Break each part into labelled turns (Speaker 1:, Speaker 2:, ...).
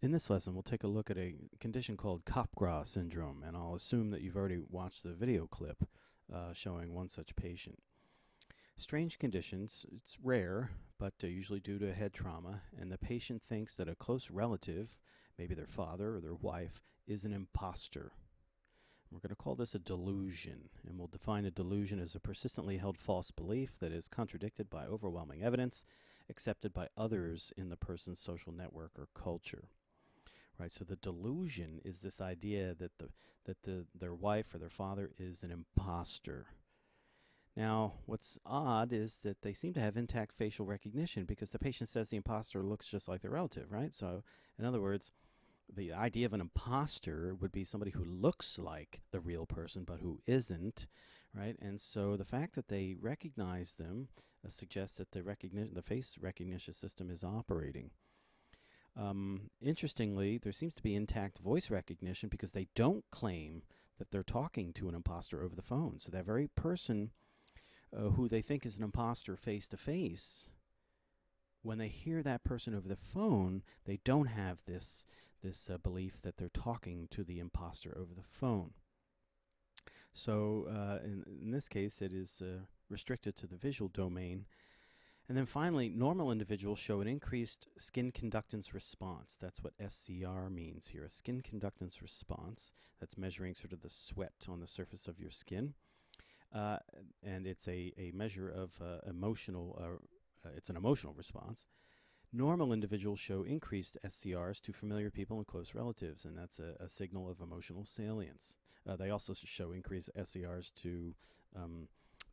Speaker 1: In this lesson, we'll take a look at a condition called Capgras syndrome, and I'll assume that you've already watched the video clip showing one such patient. Strange conditions, it's rare, but usually due to head trauma, and the patient thinks that a close relative, maybe their father or their wife, is an imposter. We're going to call this a delusion, and we'll define a delusion as a persistently held false belief that is contradicted by overwhelming evidence accepted by others in the person's social network or culture. Right, so the delusion is this idea that their wife or their father is an imposter. Now, what's odd is that they seem to have intact facial recognition because the patient says the imposter looks just like their relative, right? So, in other words, the idea of an imposter would be somebody who looks like the real person but who isn't, right? And so the fact that they recognize them suggests that the face recognition system is operating. Interestingly, there seems to be intact voice recognition because they don't claim that they're talking to an imposter over the phone. So that very person who they think is an imposter face to face, when they hear that person over the phone, they don't have this belief that they're talking to the imposter over the phone. So in this case, it is restricted to the visual domain. And then finally, normal individuals show an increased skin conductance response. That's what SCR means here, a skin conductance response. That's measuring sort of the sweat on the surface of your skin. And it's a measure of it's an emotional response. Normal individuals show increased SCRs to familiar people and close relatives, and that's a signal of emotional salience. They also show increased SCRs to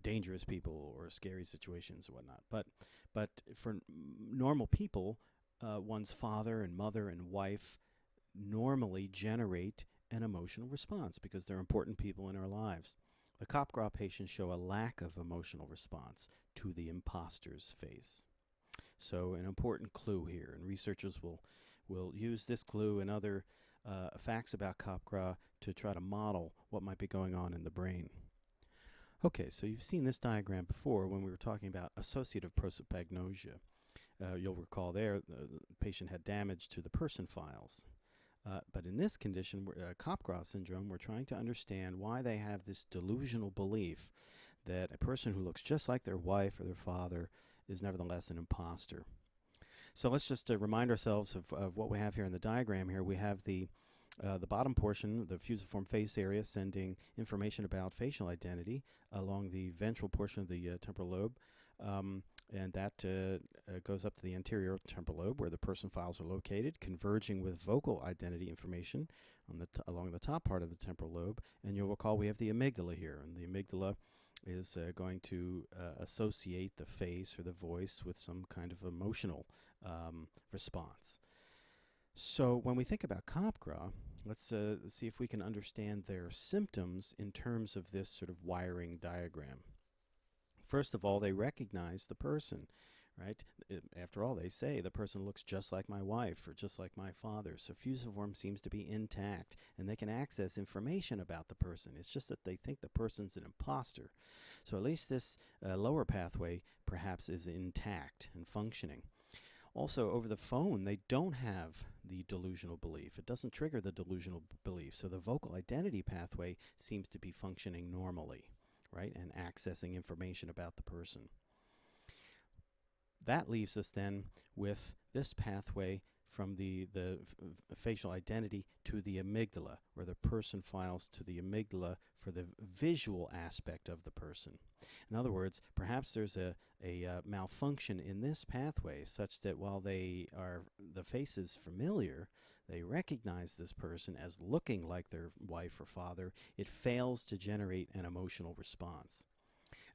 Speaker 1: dangerous people or scary situations and whatnot. But for normal people, one's father and mother and wife normally generate an emotional response because they're important people in our lives. The Capgras patients show a lack of emotional response to the imposter's face. So an important clue here, and researchers will use this clue and other facts about Capgras to try to model what might be going on in the brain. Okay, so you've seen this diagram before when we were talking about associative prosopagnosia. You'll recall there the patient had damage to the person files. But in this condition, Capgras syndrome, we're trying to understand why they have this delusional belief that a person who looks just like their wife or their father is nevertheless an imposter. So let's just remind ourselves of what we have here in the diagram here. We have the bottom portion, the fusiform face area, sending information about facial identity along the ventral portion of the temporal lobe. And that goes up to the anterior temporal lobe where the person files are located, converging with vocal identity information on along the top part of the temporal lobe. And you'll recall we have the amygdala here, and the amygdala is going to associate the face or the voice with some kind of emotional response. So when we think about Capgras, let's see if we can understand their symptoms in terms of this sort of wiring diagram. First of all, they recognize the person, right? After all, they say the person looks just like my wife or just like my father. So fusiform seems to be intact, and they can access information about the person. It's just that they think the person's an imposter. So at least this lower pathway perhaps is intact and functioning. Also, over the phone, they don't have the delusional belief. It doesn't trigger the delusional belief. So the vocal identity pathway seems to be functioning normally, right, and accessing information about the person. That leaves us then with this pathway from the facial identity to the amygdala, where the person files to the amygdala for the visual aspect of the person. In other words, perhaps there's a malfunction in this pathway such that while the face is familiar, they recognize this person as looking like their wife or father, it fails to generate an emotional response.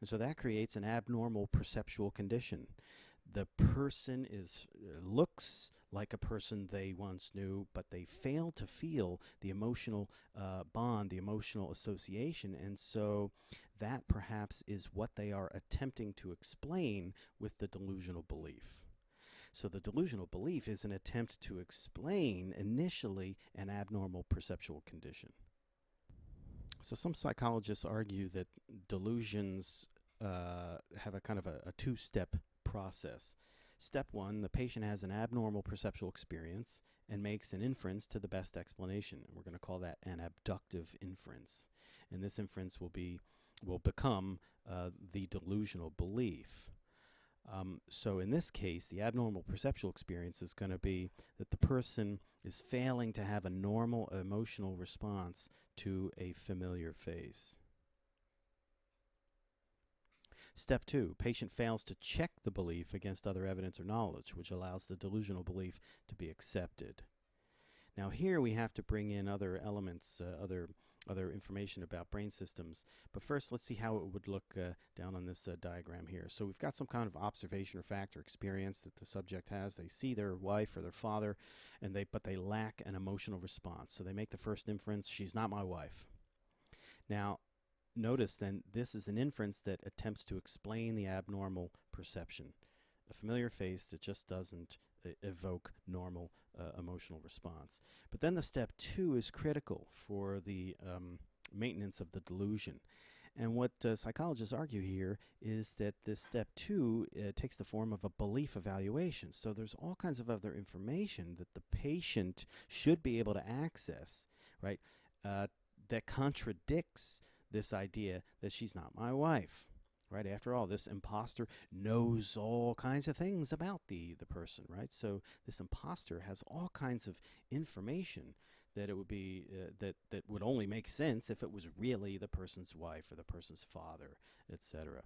Speaker 1: And so that creates an abnormal perceptual condition. The person looks like a person they once knew, but they fail to feel the emotional bond, the emotional association. And so that perhaps is what they are attempting to explain with the delusional belief. So the delusional belief is an attempt to explain initially an abnormal perceptual condition. So some psychologists argue that delusions have a kind of a two-step process. Step 1, the patient has an abnormal perceptual experience and makes an inference to the best explanation. And we're going to call that an abductive inference. And this inference will become the delusional belief. So in this case, the abnormal perceptual experience is going to be that the person is failing to have a normal emotional response to a familiar face. Step 2, patient fails to check the belief against other evidence or knowledge, which allows the delusional belief to be accepted. Now here we have to bring in other elements, other information about brain systems. But first, let's see how it would look down on this diagram here. So we've got some kind of observation or fact or experience that the subject has. They see their wife or their father, but they lack an emotional response. So they make the first inference, she's not my wife. Now, notice then, this is an inference that attempts to explain the abnormal perception. A familiar face that just doesn't evoke normal emotional response. But then the step 2 is critical for the maintenance of the delusion. And what psychologists argue here is that this step 2 takes the form of a belief evaluation. So there's all kinds of other information that the patient should be able to access, right, that contradicts this idea that she's not my wife. Right, after all, this imposter knows all kinds of things about the person, right? So this imposter has all kinds of information that it would be that would only make sense if it was really the person's wife or the person's father, etc.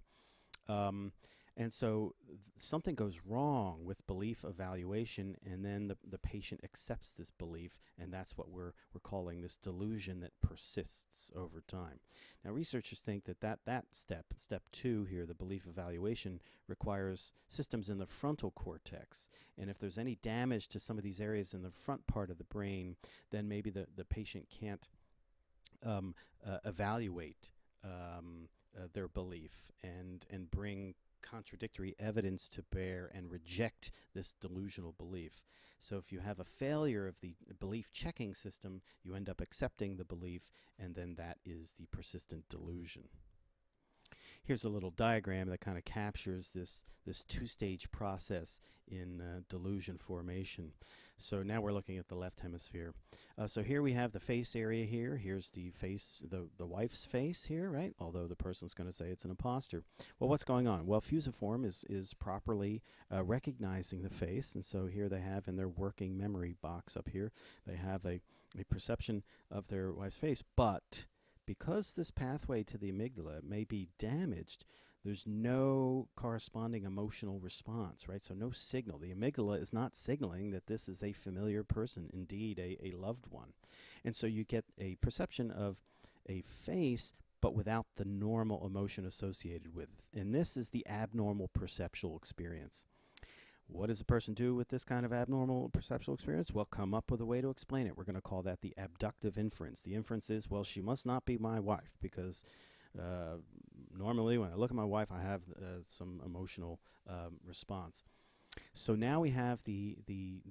Speaker 1: And so something goes wrong with belief evaluation, and then the patient accepts this belief, and that's what we're calling this delusion that persists over time. Now, researchers think that step 2 here, the belief evaluation, requires systems in the frontal cortex. And if there's any damage to some of these areas in the front part of the brain, then maybe the patient can't evaluate their belief and bring contradictory evidence to bear and reject this delusional belief. So if you have a failure of the belief checking system, you end up accepting the belief, and then that is the persistent delusion. Here's a little diagram that kind of captures this two-stage process in delusion formation. So now we're looking at the left hemisphere. So here we have the face area here. Here's the face, the wife's face here, right? Although the person's going to say it's an imposter. Well, what's going on? Well, fusiform is properly recognizing the face. And so here they have in their working memory box up here, they have a perception of their wife's face. But because this pathway to the amygdala may be damaged, there's no corresponding emotional response, right? So no signal. The amygdala is not signaling that this is a familiar person, indeed a loved one. And so you get a perception of a face, but without the normal emotion associated with it. And this is the abnormal perceptual experience. What does a person do with this kind of abnormal perceptual experience? Well, come up with a way to explain it. We're going to call that the abductive inference. The inference is, well, she must not be my wife because normally when I look at my wife, I have some emotional response. So now we have the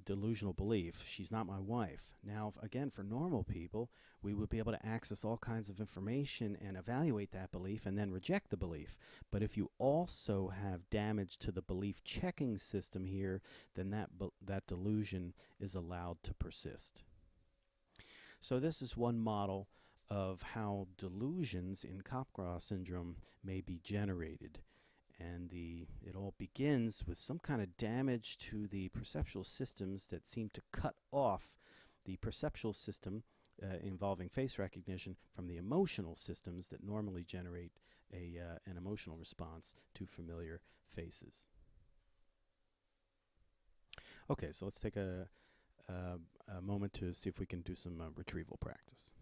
Speaker 1: delusional belief, she's not my wife. Now, again, for normal people, we would be able to access all kinds of information and evaluate that belief and then reject the belief. But if you also have damage to the belief checking system here, then that delusion is allowed to persist. So this is one model of how delusions in Capgras syndrome may be generated. And it all begins with some kind of damage to the perceptual systems that seem to cut off the perceptual system involving face recognition from the emotional systems that normally generate an emotional response to familiar faces. Okay, so let's take a moment to see if we can do some retrieval practice.